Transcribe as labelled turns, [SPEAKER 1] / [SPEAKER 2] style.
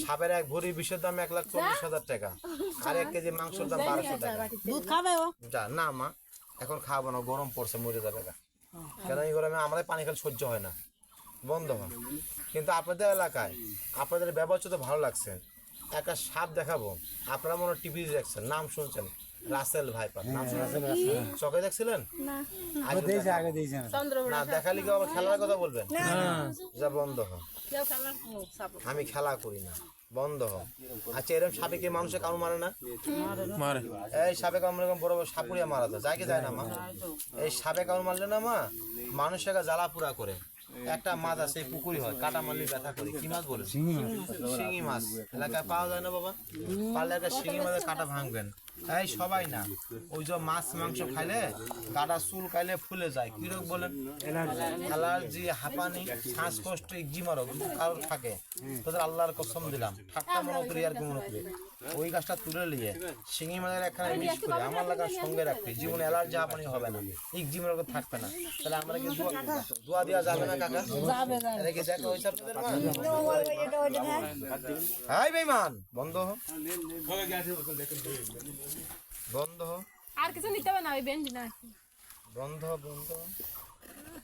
[SPEAKER 1] সাপের এক ভরি বিষের দাম 1,40,000 টাকা, আর 1 কেজি মাংসের দাম 1200 টাকা।
[SPEAKER 2] দুধ খাবে ও?
[SPEAKER 1] যা না মা, এখন খাবো না, গরম পড়ছে, মরে যাবে গা। কেন এই গরমে আমাদের পানি খেলে সহ্য হয় না, বন্ধ হয়। কিন্তু আপনাদের এলাকায় আপনাদের ব্যবহার তো ভালো লাগছে, একটা সাপ দেখাবো। আপনারা মনে টিভি দেখছেন, নাম শুনছেন, রাসেল ভাইপার, নাম শুনছেন? চোখে দেখছিলেন? না দেখালি কি আবার খেলার কথা বলবেন? যা বন্ধ হয়, আমি খেলা করি না, বন্ধ হয়। আচ্ছা, এরকম সাপে কি মানুষের কামড় মারে না? মারে। এই সাপে কামড় বড় বড় সাপুরিয়া মারা যায় কি যায় না মা? এই সাপে কামড় মারলে না মা, মানুষের জ্বালা পুরা করে। একটা মাছ আছে পুকুরি হয়, কাটা মারলে ব্যথা করে। কি মাছ বলে? শিঙি মাছ। এলাকায় পাওয়া যায় না বাবা? পারলে একটা শিঙি মাছের কাটা ভাঙবেন। এই সবাই না, ওই যে মাছ মাংস খাইলে গাটা চুল খাইলে ফুলে যায়, কি রোগ বলেন? অ্যালার্জি, হাঁপানি, শ্বাসকষ্ট, একজিমা রোগ কারোর থাকে। তোদের আল্লাহর কসম দিলাম, ঠাট্টা মনে করি আর কি মনে করি, ওই গাছটা তুলে নিয়ে শিঙি মাছের একখানে মিক্স করে আমার লাগার সঙ্গে রাখবে, জীবনে অ্যালার্জি হাঁপানি হবে না, একজিমা রোগ থাকবে না। তাহলে আমরা কি দোয়া দেওয়া যাবে না কাকা? দেখে দেখা হয়েছে আপনাদের মা? হাই বেঈমান, বন্ধ হ, বন্ধ হ,
[SPEAKER 3] আর কিছু নিতে হবে না, ওই বেঞ্চ না
[SPEAKER 1] বন্ধ হ, বন্ধ হ।